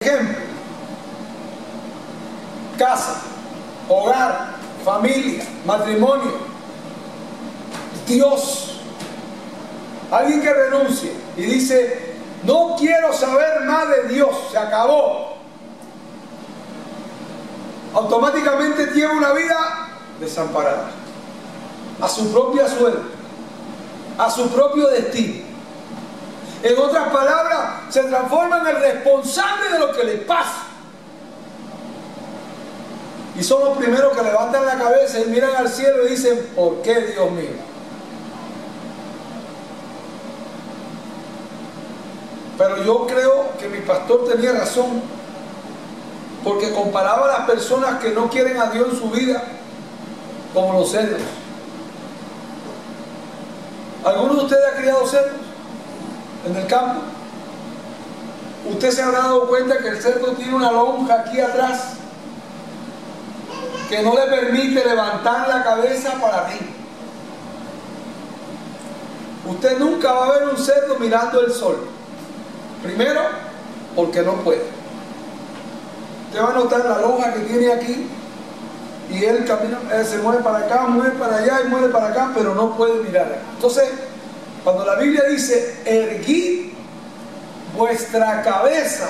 ejemplo: casa, hogar, familia, matrimonio. Dios. Alguien que renuncie y dice: no quiero saber más de Dios, se acabó. Automáticamente lleva una vida desamparada, a su propia suerte, a su propio destino. En otras palabras, se transforma en el responsable de lo que le pasa. Y son los primeros que levantan la cabeza y miran al cielo y dicen: ¿por qué, Dios mío? Pero yo creo que mi pastor tenía razón, porque comparaba a las personas que no quieren a Dios en su vida como los cerdos. ¿Alguno de ustedes ha criado cerdos en el campo? Usted se habrá dado cuenta que el cerdo tiene una lonja aquí atrás que no le permite levantar la cabeza para arriba. Usted nunca va a ver un cerdo mirando el sol. Primero, porque no puede. Usted va a notar la lonja que tiene aquí, y él camina, se mueve para acá, mueve para allá y mueve para acá, pero no puede mirar. Entonces, cuando la Biblia dice: erguid vuestra cabeza,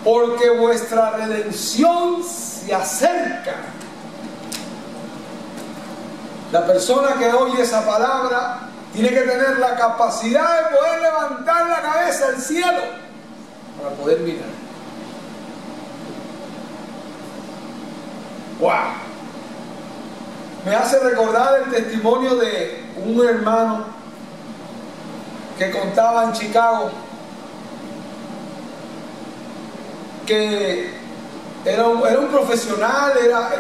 porque vuestra redención se acerca. La persona que oye esa palabra tiene que tener la capacidad de poder levantar la cabeza al cielo para poder mirar. ¡Wow! Me hace recordar el testimonio de un hermano que contaba en Chicago que era un profesional,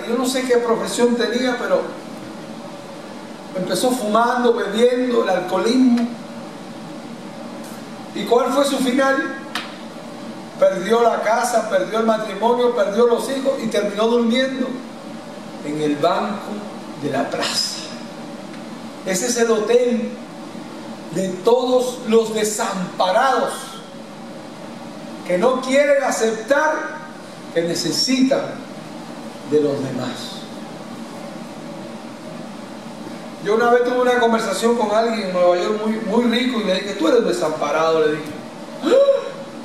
yo no sé qué profesión tenía, pero empezó fumando, bebiendo, el alcoholismo. ¿Y cuál fue su final? Perdió la casa, perdió el matrimonio, perdió los hijos y terminó durmiendo en el banco de la plaza. Ese es el hotel de todos los desamparados que no quieren aceptar que necesitan de los demás. Yo una vez tuve una conversación con alguien en Nueva York muy rico y le dije: tú eres desamparado, le dije. ¡Ah!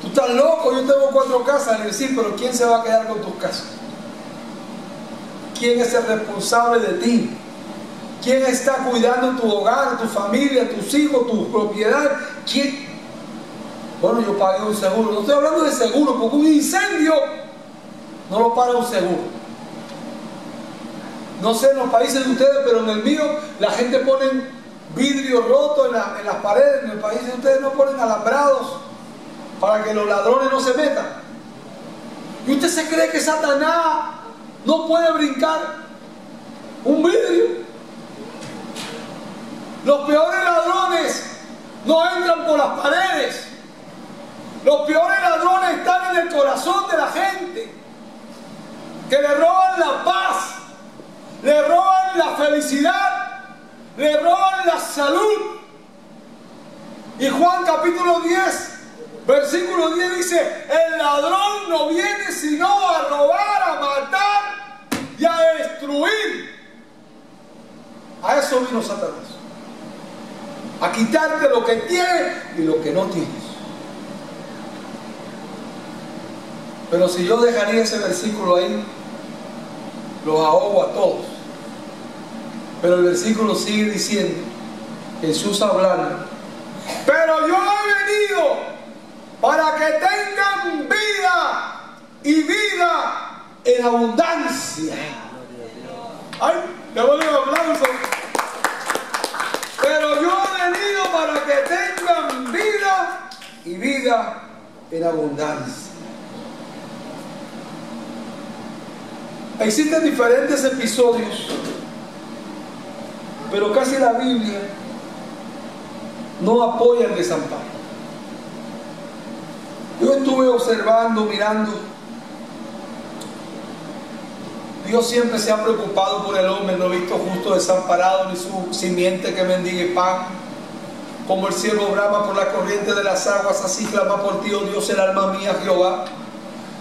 Tú estás loco, yo tengo 4 casas. Le dije: sí, pero ¿quién se va a quedar con tus casas? ¿Quién es el responsable de ti? ¿Quién está cuidando tu hogar, tu familia, tus hijos, tu propiedad? ¿Quién? Bueno, yo pagué un seguro. No estoy hablando de seguro, porque un incendio no lo para un seguro. No sé en los países de ustedes, pero en el mío la gente pone vidrio roto en las paredes. En el país de ustedes no ponen alambrados para que los ladrones no se metan. ¿Y usted se cree que Satanás no puede brincar un vidrio? Los peores ladrones no entran por las paredes. Los peores ladrones están en el corazón de la gente, que le roban la paz, le roban la felicidad, le roban la salud. Y Juan capítulo 10, versículo 10 dice: el ladrón no viene sino a robar, a matar y a destruir. A eso vino Satanás, a quitarte lo que tienes y lo que no tienes. Pero si yo dejaría ese versículo ahí, los ahogo a todos. Pero el versículo sigue diciendo, Jesús hablando: pero yo he venido para que tengan vida y vida en abundancia. Ay, le voy a dar un aplauso. Pero yo he venido para que tengan vida y vida en abundancia. Existen diferentes episodios, pero casi la Biblia no apoya el desamparo. Yo estuve observando, mirando. Dios siempre se ha preocupado por el hombre. No he visto justo desamparado, ni su simiente que mendigue pan. Como el cielo brama por la corriente de las aguas, así clama por ti, oh Dios, el alma mía, Jehová.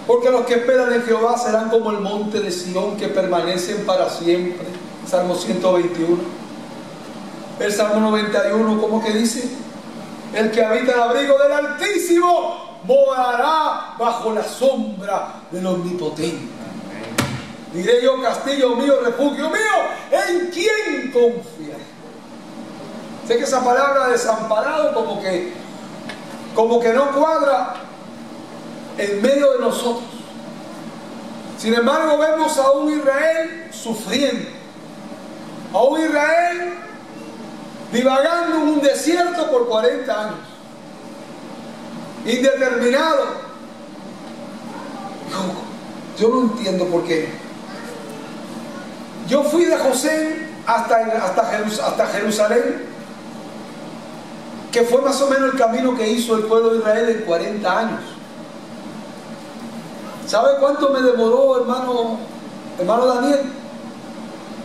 Porque los que esperan en Jehová serán como el monte de Sión, que permanecen para siempre. Salmo 121. El Salmo 91, ¿cómo que dice? El que habita el abrigo del Altísimo morará bajo la sombra del Omnipotente. Diré yo, castillo mío, refugio mío, ¿en quién confiaré? Sé que esa palabra desamparado como que no cuadra en medio de nosotros. Sin embargo, vemos a un Israel sufriendo, a un Israel divagando en un desierto por 40 años, indeterminado. Yo no entiendo por qué. Yo fui de José hasta Jerusalén, que fue más o menos el camino que hizo el pueblo de Israel en 40 años. ¿Sabe cuánto me demoró, hermano Daniel?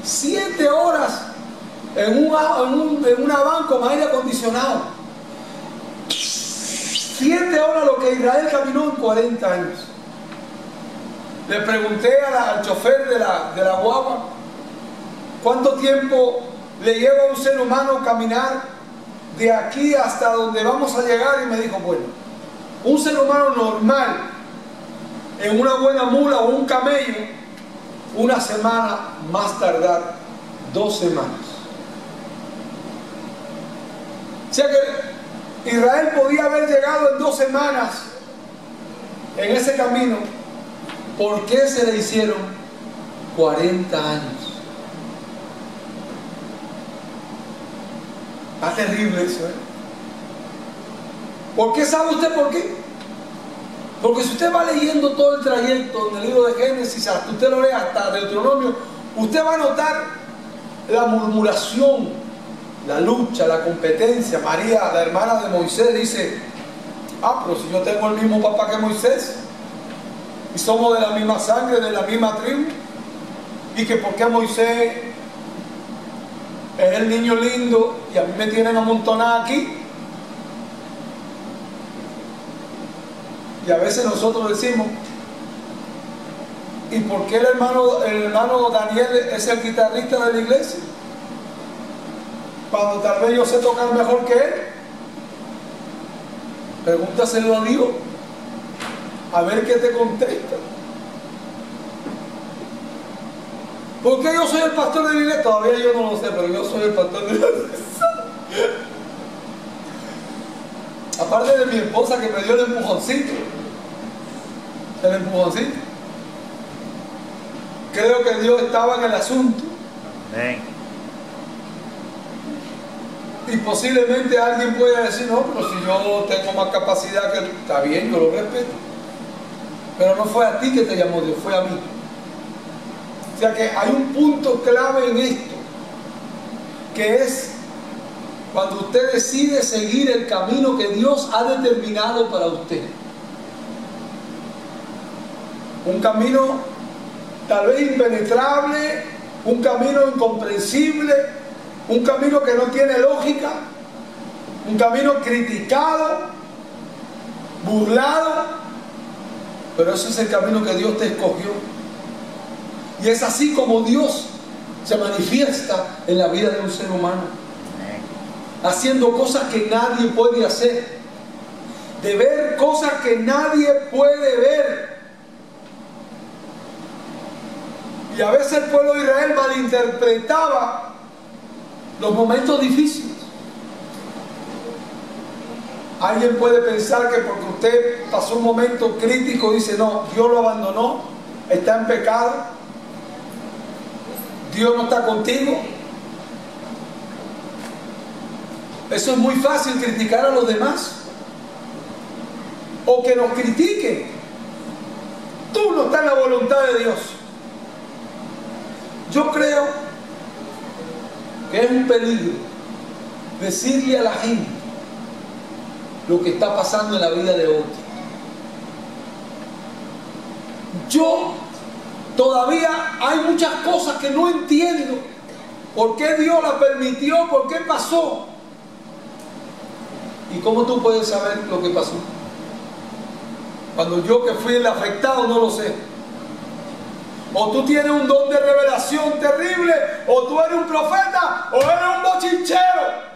7 horas en una van con aire acondicionado. 7 horas lo que Israel caminó en 40 años. Le pregunté al chofer de la guagua cuánto tiempo le lleva a un ser humano caminar de aquí hasta donde vamos a llegar, y me dijo, bueno, un ser humano normal en una buena mula o un camello, 1 semana, más tardar 2 semanas. O sea que Israel podía haber llegado en 2 semanas en ese camino. ¿Por qué se le hicieron 40 años? Está terrible eso, ¿eh? ¿Por qué sabe usted por qué? Porque si usted va leyendo todo el trayecto en el libro de Génesis, hasta usted lo lee hasta Deuteronomio, usted va a notar la murmuración, la lucha, la competencia. María, la hermana de Moisés, dice, pero si yo tengo el mismo papá que Moisés, y somos de la misma sangre, de la misma tribu, y que por qué Moisés es el niño lindo y a mí me tienen amontonada aquí. Y a veces nosotros decimos, ¿y por qué el hermano Daniel es el guitarrista de la iglesia? Cuando tal vez yo sé tocar mejor que él. Pregúntaselo a Dios, a ver qué te contesta. ¿Por qué yo soy el pastor de la iglesia? Todavía yo no lo sé, pero yo soy el pastor de la iglesia. Aparte de mi esposa que me dio el empujoncito. El empujoncito. Creo que Dios estaba en el asunto. Amén. Y posiblemente alguien pueda decir, no, pero si yo tengo más capacidad que... Está bien, yo lo respeto. Pero no fue a ti que te llamó Dios, fue a mí. O sea que hay un punto clave en esto, que es cuando usted decide seguir el camino que Dios ha determinado para usted. Un camino tal vez impenetrable, un camino incomprensible, un camino que no tiene lógica, un camino criticado, burlado, pero ese es el camino que Dios te escogió. Y es así como Dios se manifiesta en la vida de un ser humano, haciendo cosas que nadie puede hacer, de ver cosas que nadie puede ver. Y a veces el pueblo de Israel malinterpretaba los momentos difíciles. Alguien puede pensar que porque usted pasó un momento crítico, dice, no, Dios lo abandonó, está en pecado, Dios no está contigo. Eso es muy fácil, criticar a los demás, o que nos critiquen. Tú no estás en la voluntad de Dios. Yo creo que es un peligro decirle a la gente lo que está pasando en la vida de otros. Yo todavía hay muchas cosas que no entiendo. ¿Por qué Dios las permitió? ¿Por qué pasó? ¿Y cómo tú puedes saber lo que pasó? Cuando yo, que fui el afectado, no lo sé. O tú tienes un don de revelación terrible, o tú eres un profeta, o eres un bochinchero.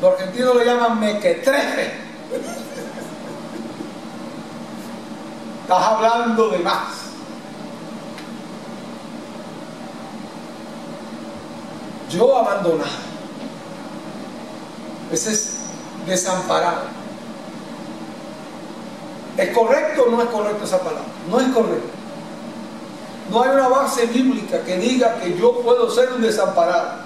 Los argentinos le llaman mequetrefe. Estás hablando de más. Yo abandonado. Ese es desamparado. ¿Es correcto o no es correcto esa palabra? No es correcto. No hay una base bíblica que diga que yo puedo ser un desamparado.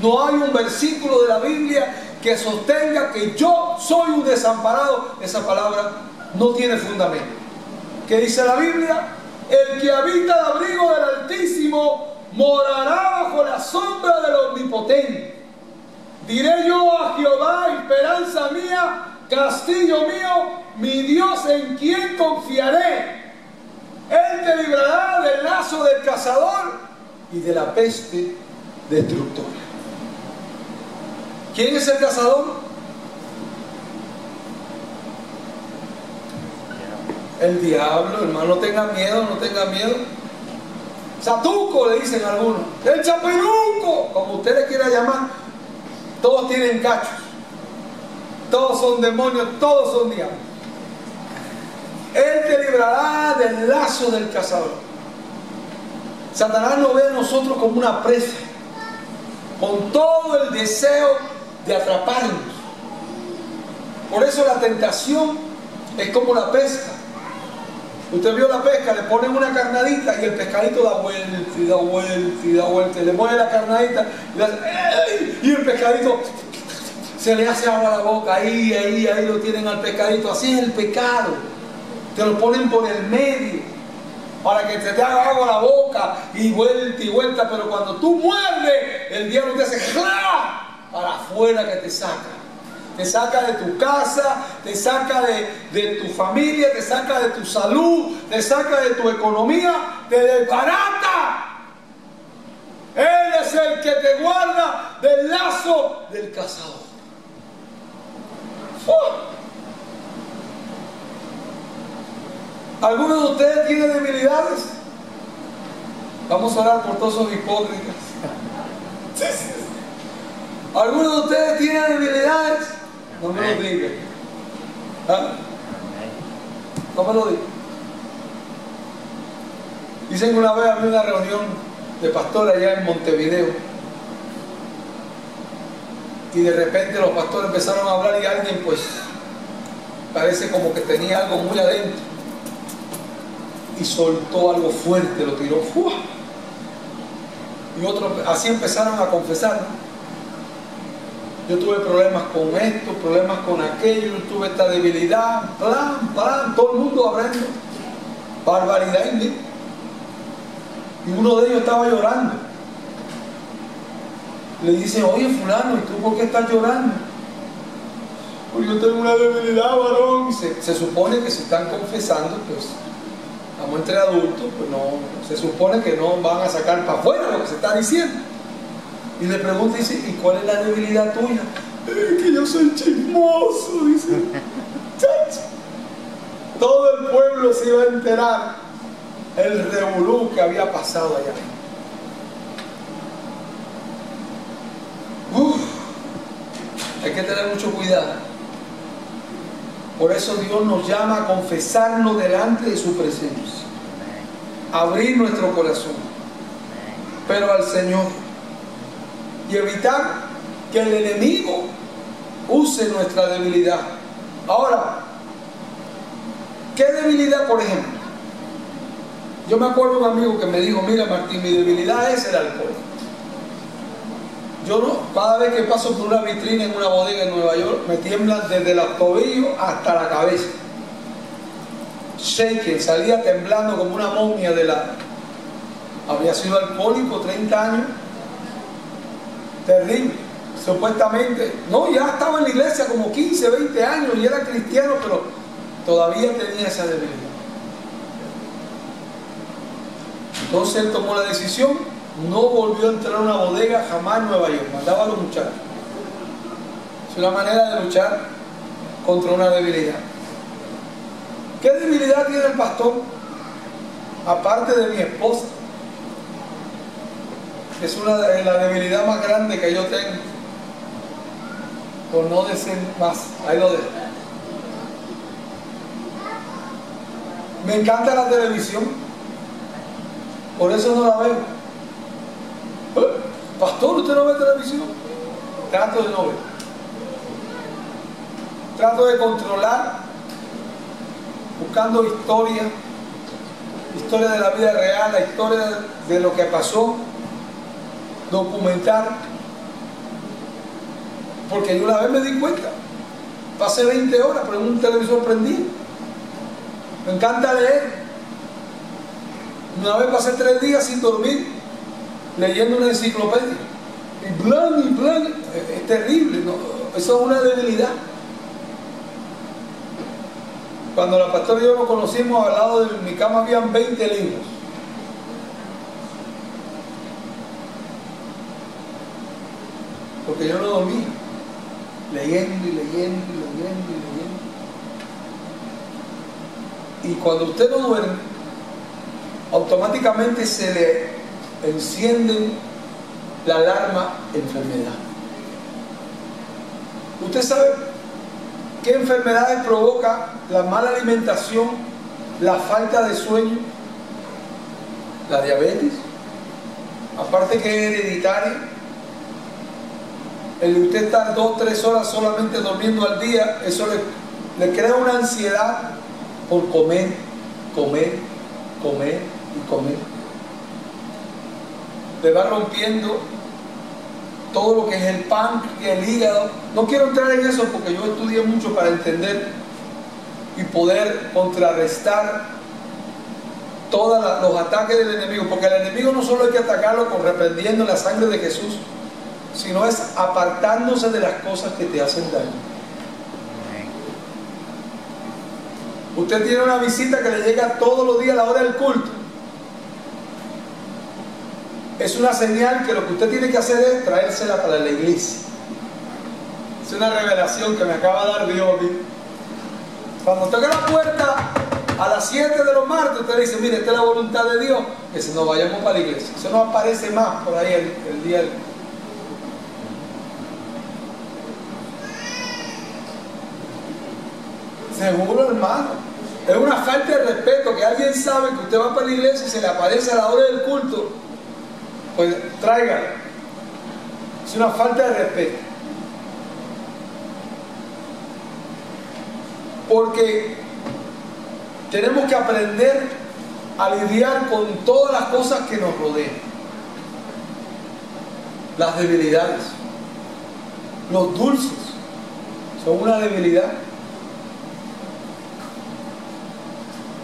No hay un versículo de la Biblia que sostenga que yo soy un desamparado. Esa palabra no tiene fundamento. ¿Qué dice la Biblia? El que habita el abrigo del Altísimo morará bajo la sombra del Omnipotente. Diré yo a Jehová, esperanza mía, castillo mío, mi Dios en quien confiaré. Él te librará del lazo del cazador y de la peste destructora. ¿Quién es el cazador? El diablo, hermano. No tenga miedo, no tenga miedo. Satuco le dicen algunos. El chaperuco, como usted le quiera llamar. Todos tienen cachos. Todos son demonios, todos son diablos. Él te librará del lazo del cazador. Satanás nos ve a nosotros como una presa, con todo el deseo de atraparnos. Por eso la tentación es como la pesca. Usted vio la pesca, le ponen una carnadita y el pescadito da vuelta y da vuelta y da vuelta. Y le mueve la carnadita y, y el pescadito se le hace agua a la boca. Ahí lo tienen al pescadito. Así es el pecado. Te lo ponen por el medio para que te haga agua a la boca y vuelta. Pero cuando tú muerdes, el diablo te hace ¡ja! Para afuera que te saca. Te saca de tu casa, te saca de tu familia, te saca de tu salud, te saca de tu economía, te desbarata. Él es el que te guarda del lazo del cazador. ¿Algunos de ustedes tienen debilidades? Vamos a orar por todos esos hipócritas. ¿Algunos de ustedes tienen debilidades? No me lo digan. ¿Ah? No me lo digan. Dicen que una vez había una reunión de pastores allá en Montevideo y de repente los pastores empezaron a hablar y alguien pues parece como que tenía algo muy adentro y soltó algo fuerte, lo tiró ¡fua! Y otros así empezaron a confesar, ¿no? Yo tuve problemas con esto, problemas con aquello, yo tuve esta debilidad, todo el mundo hablando barbaridad en mí. Y uno de ellos estaba llorando. Le dice, oye fulano, ¿y tú por qué estás llorando? Porque yo tengo una debilidad, varón. Y se supone que si están confesando, pues, estamos entre adultos, pues no, se supone que no van a sacar para afuera lo que se está diciendo. Y le pregunta y dice, ¿y cuál es la debilidad tuya? Que yo soy chismoso, dice. Chacho. Todo el pueblo se iba a enterar el revolú que había pasado allá. Hay que tener mucho cuidado. Por eso Dios nos llama a confesarnos delante de su presencia, abrir nuestro corazón, pero al Señor, y evitar que el enemigo use nuestra debilidad. Ahora, ¿qué debilidad, por ejemplo? Yo me acuerdo de un amigo que me dijo, mira Martín, mi debilidad es el alcohol. Yo no, cada vez que paso por una vitrina en una bodega en Nueva York, me tiemblan desde los tobillos hasta la cabeza. Shaken, salía temblando como una momia de la... Había sido alcohólico 30 años. Terrible, supuestamente. No, ya estaba en la iglesia como 15, 20 años y era cristiano, pero todavía tenía esa debilidad. Entonces él tomó la decisión, no volvió a entrar a una bodega jamás en Nueva York, mandaba a los muchachos. Es una manera de luchar contra una debilidad. ¿Qué debilidad tiene el pastor? Aparte de mi esposa, es la debilidad más grande que yo tengo, por no decir más. Ahí lo dejo. Me encanta la televisión, por eso no la veo. Pastor, ¿usted no ve televisión? Trato de no ver. Trato de controlar, buscando historia de la vida real, la historia de lo que pasó, documentar. Porque yo una vez me di cuenta, pasé 20 horas pero en un televisor prendido. Me encanta leer. Una vez pasé 3 días sin dormir leyendo una enciclopedia y blan, es terrible, ¿no? Eso es una debilidad. Cuando la pastora y yo nos conocimos, al lado de mi cama habían 20 libros. Porque yo no dormía, leyendo. Y cuando usted no duerme, automáticamente se le enciende la alarma enfermedad. ¿Usted sabe qué enfermedades provoca la mala alimentación, la falta de sueño? La diabetes, aparte que es hereditaria. El de usted estar 2 o 3 horas solamente durmiendo al día, eso le crea una ansiedad por comer. Le va rompiendo todo lo que es el páncreas, el hígado. No quiero entrar en eso porque yo estudié mucho para entender y poder contrarrestar todos los ataques del enemigo, porque el enemigo no solo hay que atacarlo con reprendiendo la sangre de Jesús, sino es apartándose de las cosas que te hacen daño. Usted tiene una visita que le llega todos los días a la hora del culto. Es una señal que lo que usted tiene que hacer es traérsela para la iglesia. Es una revelación que me acaba de dar Dios. Cuando toque la puerta a las 7 de los martes, usted dice, mire, esta es la voluntad de Dios, que si nos vayamos para la iglesia. Eso no aparece más por ahí el día del... Seguro, hermano. Es una falta de respeto que alguien sabe que usted va para la iglesia y se le aparece a la hora del culto. Pues tráigalo. Es una falta de respeto. Porque tenemos que aprender a lidiar con todas las cosas que nos rodean. Las debilidades. Los dulces son una debilidad.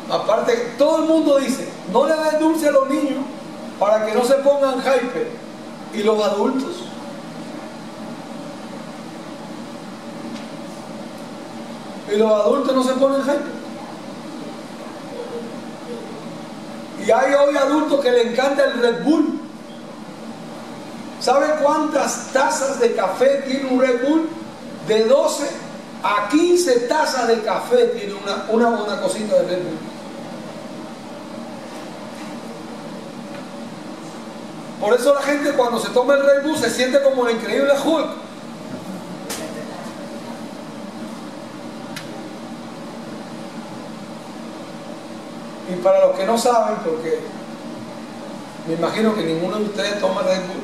Aparte, todo el mundo dice, no le den dulce a los niños para que no se pongan hyper. ¿Y los adultos? ¿Y los adultos no se ponen hyper? Y hay hoy adultos que le encanta el Red Bull. ¿Sabe cuántas tazas de café tiene un Red Bull? De 12 a 15 tazas de café tiene una cosita de Red Bull. Por eso la gente cuando se toma el Red Bull se siente como el increíble Hulk. Y para los que no saben, porque me imagino que ninguno de ustedes toma Red Bull.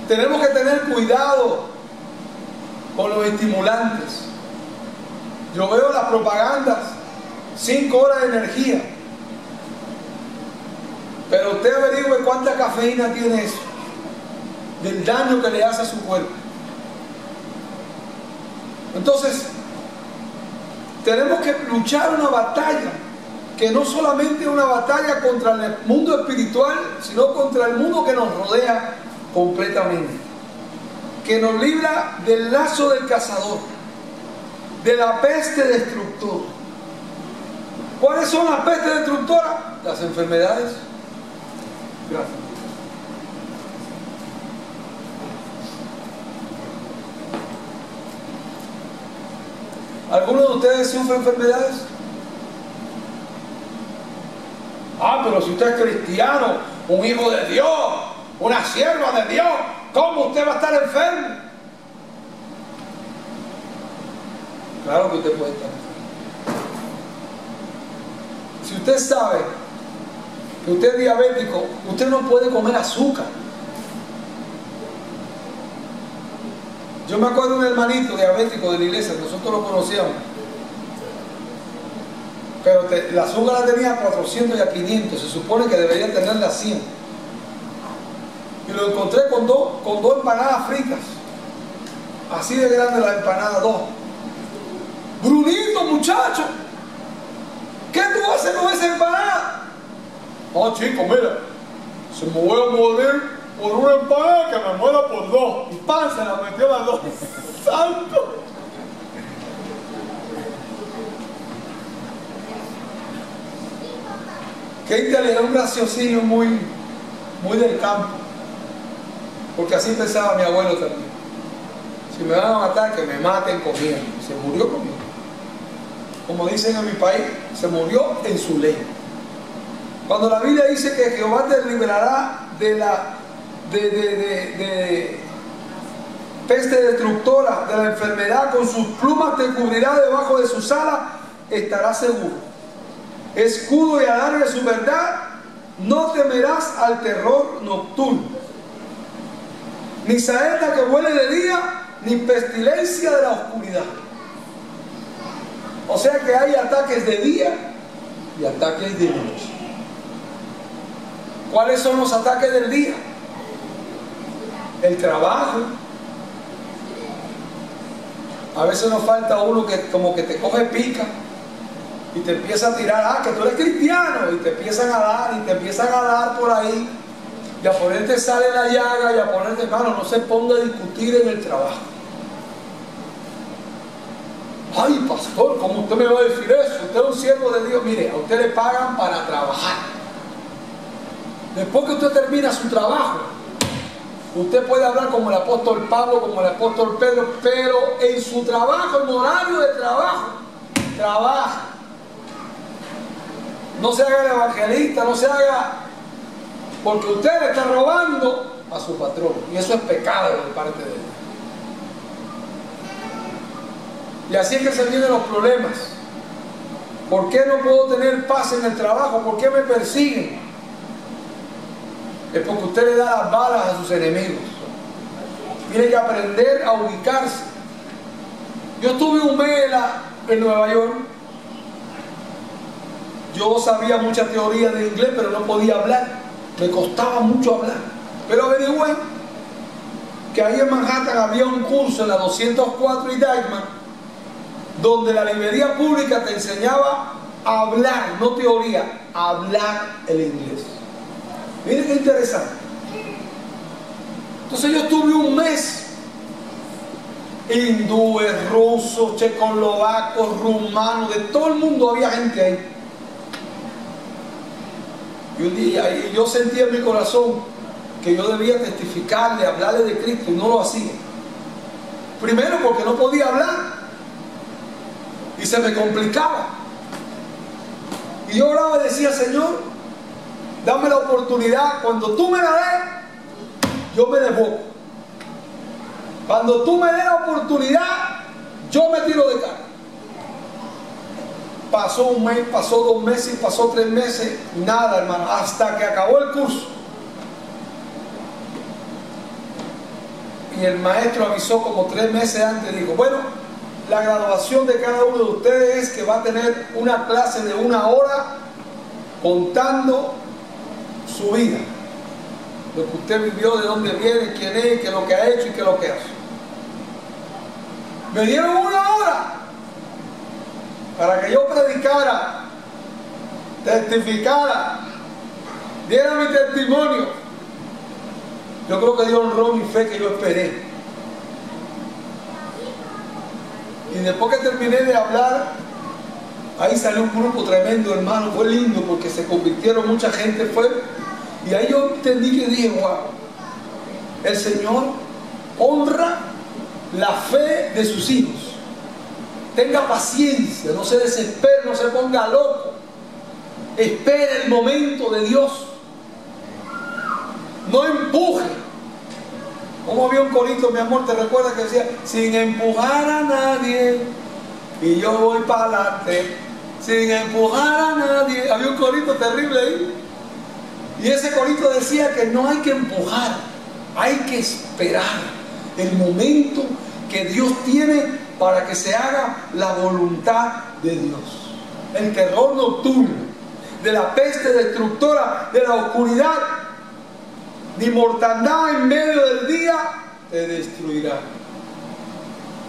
Tenemos que tener cuidado con los estimulantes. Yo veo las propagandas, 5 horas de energía. Pero usted averigüe cuánta cafeína tiene eso, del daño que le hace a su cuerpo. Entonces, tenemos que luchar una batalla, que no solamente es una batalla contra el mundo espiritual, sino contra el mundo que nos rodea completamente. Que nos libra del lazo del cazador, de la peste destructora. ¿Cuáles son las pestes destructoras? Las enfermedades. Gracias. ¿Algunos de ustedes sufren enfermedades? Ah, pero si usted es cristiano, un hijo de Dios, una sierva de Dios, ¿cómo usted va a estar enfermo? Claro que usted puede estar enfermo. Si usted sabe que usted es diabético, usted no puede comer azúcar. Yo me acuerdo de un hermanito diabético de la iglesia, nosotros lo conocíamos, pero la azúcar la tenía a 400 y a 500, se supone que debería tenerla a 100. Y lo encontré con dos empanadas fritas, así de grande la empanada, dos. Brunito, muchacho, ¿qué tú haces con esa empanada? No, chico, mira, si me voy a morir por una empanada, que me muera por dos. Y pan, se la metió las dos. ¡Santo! Qué inteligente, un raciocinio muy del campo. Porque así pensaba mi abuelo también. Si me van a matar, que me maten comiendo. Se murió comiendo. Como dicen en mi país, se murió en su ley. Cuando la Biblia dice que Jehová te liberará de la peste destructora, de la enfermedad, con sus plumas te cubrirá, debajo de sus alas estarás seguro. Escudo y adarga de su verdad, no temerás al terror nocturno, ni saeta que vuele de día, ni pestilencia de la oscuridad. O sea que hay ataques de día y ataques de noche. ¿Cuáles son los ataques del día? El trabajo. A veces nos falta uno que como que te coge pica y te empieza a tirar, que tú eres cristiano, y te empiezan a dar por ahí, y a ponerte sal en la llaga, y a ponerte, hermano, no se ponga a discutir en el trabajo. Ay, pastor, ¿cómo usted me va a decir eso? Usted es un siervo de Dios. Mire, a usted le pagan para trabajar. Después que usted termina su trabajo, usted puede hablar como el apóstol Pablo, como el apóstol Pedro, pero en su trabajo, en horario de trabajo, trabaja. No se haga el evangelista, no se haga, porque usted le está robando a su patrón, y eso es pecado de parte de él. Y así es que se vienen los problemas. ¿Por qué no puedo tener paz en el trabajo? ¿Por qué me persiguen? Es porque usted le da las balas a sus enemigos. Tiene que aprender a ubicarse. Yo estuve un mes en Nueva York. Yo sabía mucha teoría de inglés, pero no podía hablar. Me costaba mucho hablar. Pero averigüé que ahí en Manhattan había un curso en la 204 y Dyckman, donde la librería pública te enseñaba a hablar, no teoría, a hablar el inglés. Miren qué interesante. Entonces yo estuve un mes, hindúes, rusos, checoslovacos, rumanos, de todo el mundo había gente ahí. Y un día yo sentía en mi corazón que yo debía testificarle, hablarle de Cristo, y no lo hacía. Primero porque no podía hablar y se me complicaba. Y yo oraba y decía, Señor, dame la oportunidad. Cuando tú me la des, yo me desboco. Cuando tú me des la oportunidad, yo me tiro de cara. Pasó un mes, pasó 2 meses, pasó 3 meses, nada, hermano, hasta que acabó el curso. Y el maestro avisó como 3 meses antes, dijo, bueno, la graduación de cada uno de ustedes es que va a tener una clase de 1 hora contando su vida, lo que usted vivió, de dónde viene, quién es, qué es lo que ha hecho y qué es lo que hace. Me dieron 1 hora para que yo predicara, testificara, diera mi testimonio. Yo creo que Dios honró mi fe que yo esperé. Y después que terminé de hablar, ahí salió un grupo tremendo, hermano. Fue lindo porque se convirtieron, mucha gente fue. Y ahí yo entendí que dije, wow, el Señor honra la fe de sus hijos. Tenga paciencia, no se desespere, no se ponga loco. Espere el momento de Dios. No empuje. Como había un corito, mi amor, ¿te recuerdas que decía? Sin empujar a nadie, y yo voy para adelante. Sin empujar a nadie. Había un corito terrible ahí. Y ese corito decía que no hay que empujar, hay que esperar el momento que Dios tiene para que se haga la voluntad de Dios. El terror nocturno, de la peste destructora, de la oscuridad, ni mortandad en medio del día te destruirá.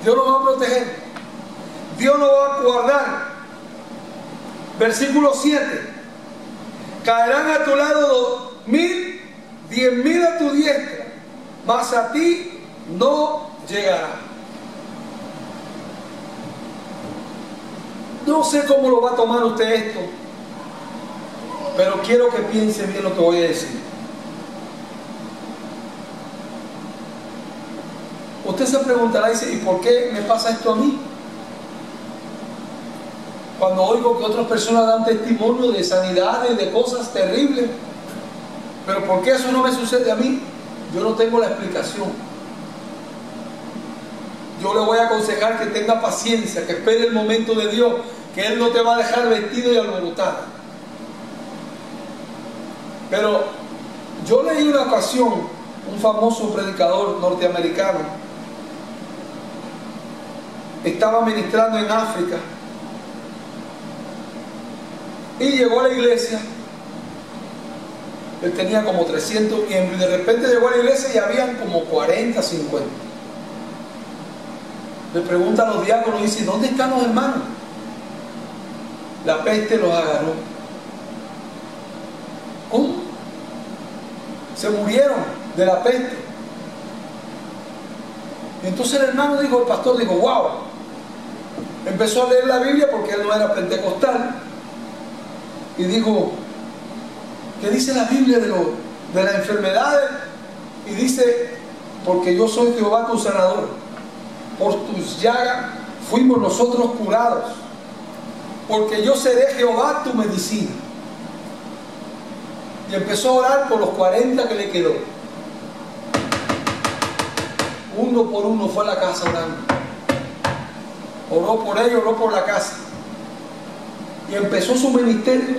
Dios nos va a proteger, Dios nos va a guardar. Versículo 7: caerán a tu lado 1000, 10.000 a tu diestra, mas a ti no llegará. No sé cómo lo va a tomar usted esto, pero quiero que piense bien lo que voy a decir. Usted se preguntará y dice, ¿y por qué me pasa esto a mí? Cuando oigo que otras personas dan testimonio de sanidades, de cosas terribles, pero ¿por qué eso no me sucede a mí? Yo no tengo la explicación. Yo le voy a aconsejar que tenga paciencia, que espere el momento de Dios, que Él no te va a dejar vestido y alborotado. Pero yo leí una ocasión, un famoso predicador norteamericano estaba ministrando en África y llegó a la iglesia. Él tenía como 300 miembros y de repente llegó a la iglesia y habían como 40, 50. Le preguntan a los diáconos y dice, ¿dónde están los hermanos? La peste los agarró. ¿Cómo? Se murieron de la peste. Y entonces el hermano dijo, el pastor dijo, wow. Empezó a leer la Biblia porque él no era pentecostal. Y dijo, ¿qué dice la Biblia de las enfermedades? Y dice, porque yo soy Jehová tu sanador. Por tus llagas fuimos nosotros curados. Porque yo seré Jehová tu medicina. Y empezó a orar por los 40 que le quedó. Uno por uno fue a la casa orando. Oró por ellos, oró por la casa. Y empezó su ministerio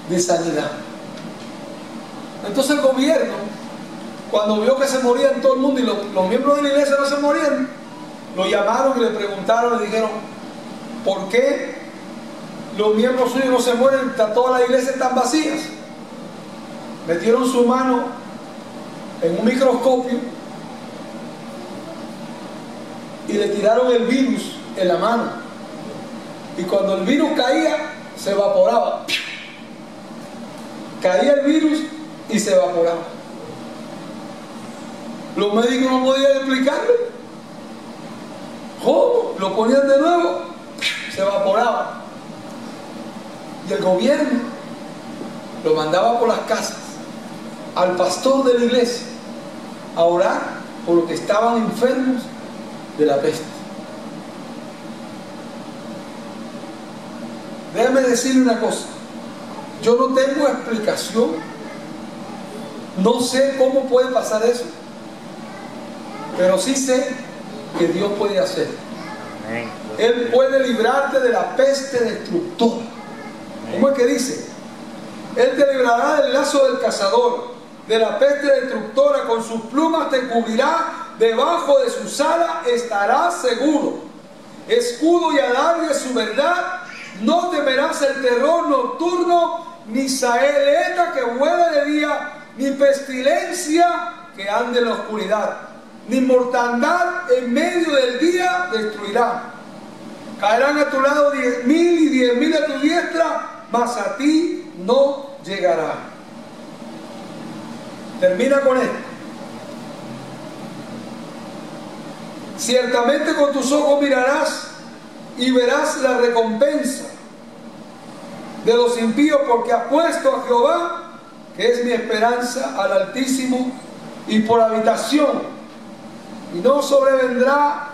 de sanidad. Entonces el gobierno, cuando vio que se morían todo el mundo y los miembros de la iglesia no se morían, lo llamaron y le preguntaron, le dijeron, ¿por qué los miembros suyos no se mueren? Todas las iglesias están vacías. Metieron su mano en un microscopio y le tiraron el virus en la mano. Y cuando el virus caía, se evaporaba. Caía el virus y se evaporaba. Los médicos no podían explicarlo. ¿Cómo? Lo ponían de nuevo, se evaporaba. Y el gobierno lo mandaba por las casas al pastor de la iglesia a orar por los que estaban enfermos de la peste. Déjame decirle una cosa, yo no tengo explicación, no sé cómo puede pasar eso, pero sí sé que Dios puede hacer. Él puede librarte de la peste destructora. ¿Cómo es que dice? Él te librará del lazo del cazador, de la peste destructora, con sus plumas te cubrirá, debajo de sus alas estarás seguro. Escudo y adarga es su verdad. No temerás el terror nocturno, ni saeta que vuela de día, ni pestilencia que ande en la oscuridad, ni mortandad en medio del día destruirá. Caerán a tu lado 10.000 y 10.000 a tu diestra, mas a ti no llegará. Termina con esto. Ciertamente con tus ojos mirarás y verás la recompensa de los impíos, porque has puesto a Jehová, que es mi esperanza, al Altísimo, y por habitación, y no sobrevendrá